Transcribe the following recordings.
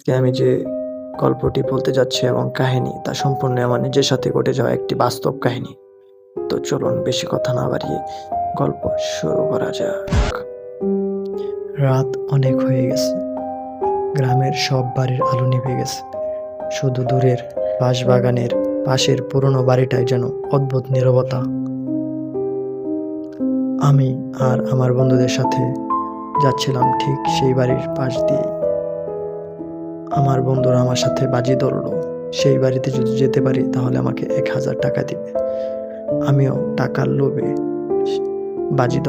আজকে আমি যে গল্পটি বলতে যাচ্ছি এবং কাহিনী তা সম্পূর্ণ আমার নিজের সাথে ঘটে যাওয়া একটি বাস্তব কাহিনী। তো চলুন বেশি কথা না বাড়িয়ে গল্প শুরু করা যাক। রাত অনেক হয়ে গেছে, গ্রামের সব বাড়ির আলো নিভে গেছে, শুধু দূরের বাঁশবাগানের পাশের পুরনো বাড়িটায় যেন অদ্ভুত নীরবতা। আমি আর আমার বন্ধুদের সাথে যাচ্ছিলাম ঠিক সেই বাড়ির পাশ দিয়ে। আমার বন্ধুরা আমার সাথে বাজি ধরলো, সেই বাড়িতে যদি যেতে পারি তাহলে আমাকে 1000 টাকা দিবে। আমিও টাকার লোভে বাজি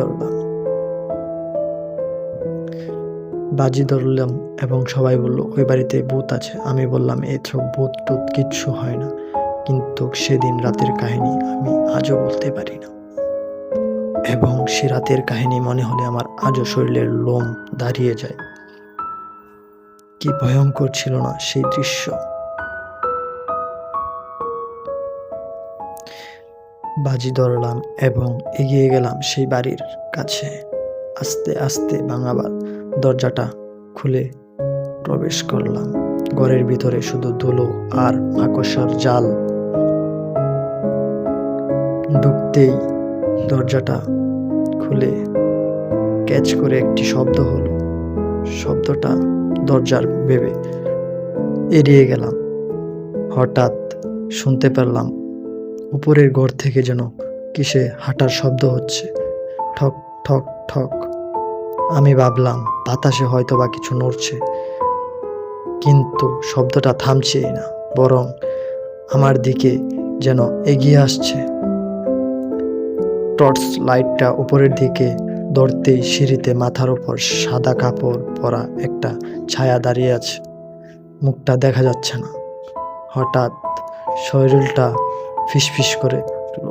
ধরলাম এবং সবাই বলল ওই বাড়িতে ভূত আছে। আমি বললাম এসব ভূত টুত কিচ্ছু হয় না, কিন্তু সেদিন রাতের কাহিনী আমি আজও বলতে পারি না, এবং সে রাতের কাহিনী মনে হলে আমার আজও শরীরের লোম দাঁড়িয়ে যায়। কি ভয়ঙ্কর ছিল না সেই দৃশ্য। বাজি ধরলাম এবং এগিয়ে গেলাম সেই বাড়ির কাছে। আস্তে আস্তে ভাঙা দরজাটা খুলে প্রবেশ করলাম। ঘরের ভিতরে শুধু ধুলো আর মাকড়সার জাল। ঢুকতেই দরজাটা খুলে ক্যাচ করে একটি শব্দ হলো। শব্দটা দরজার ভেবে এড়িয়ে গেলাম। হঠাৎ শুনতে পেলাম উপরের ঘর থেকে যেন কিসে হাঁটার শব্দ হচ্ছে, ঠক ঠক ঠক। আমি ভাবলাম বাতাসে হয়তো বা কিছু নড়ছে, কিন্তু শব্দটা থামছেই না, বরং আমার দিকে যেন এগিয়ে আসছে। টর্চ লাইটটা উপরের দিকে ধরতেই সিঁড়িতে মাথার উপর সাদা কাপড় পরা একটা ছায়া দাঁড়িয়ে আছে। মুখটা দেখা যাচ্ছে না। হঠাৎ শরীরটা ফিসফিস করে উঠল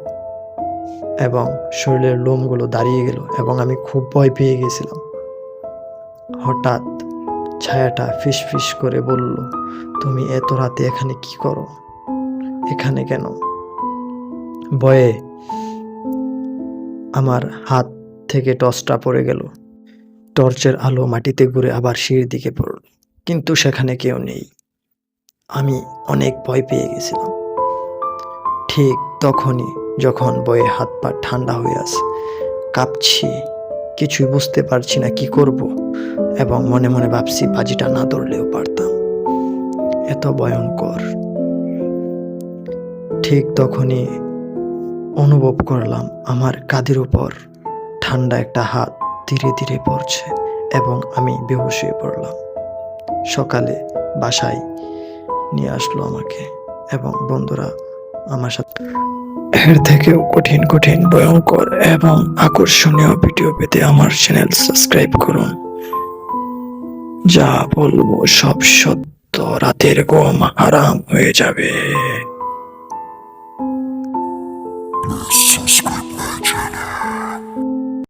এবং শরীরের লোমগুলো দাঁড়িয়ে গেল এবং আমি খুব ভয় পেয়ে গেছিলাম। হঠাৎ ছায়াটা ফিসফিস করে বলল, তুমি এত রাতে এখানে কি করো? এখানে কেন? ভয়ে আমার হাত থেকে টর্চটা পড়ে গেল। টর্চের আলো মাটিতে ঘুরে আবার সিঁড়ির দিকে পড়ল, কিন্তু সেখানে কেউ নেই। আমি অনেক ভয় পেয়ে গেছিলাম। ঠিক তখনই যখন ভয়ে হাত পা ঠান্ডা হয়ে আছে, কাঁপছি, কিছুই বুঝতে পারছি না কি করব, এবং মনে মনে ভাবছি বাজিটা না ধরলেও পারতাম, এত ভয়ঙ্কর। ঠিক তখনই অনুভব করলাম আমার কাঁধের উপর ঠান্ডা একটা হাত ধীরে ধীরে পড়ছে এবং আমি বেহুশ হয়ে পড়লাম। সকালে বাসায় নিয়ে আসলো আমাকে এবং বন্ধুরা আমার সাথে। এর থেকেও কঠিন কঠিন ভয়ঙ্কর এবং আকর্ষণীয় ভিডিও পেতে আমার চ্যানেল সাবস্ক্রাইব করুন। যা বলবো সব সত্য, রাতের ঘুম হারাম হয়ে যাবে।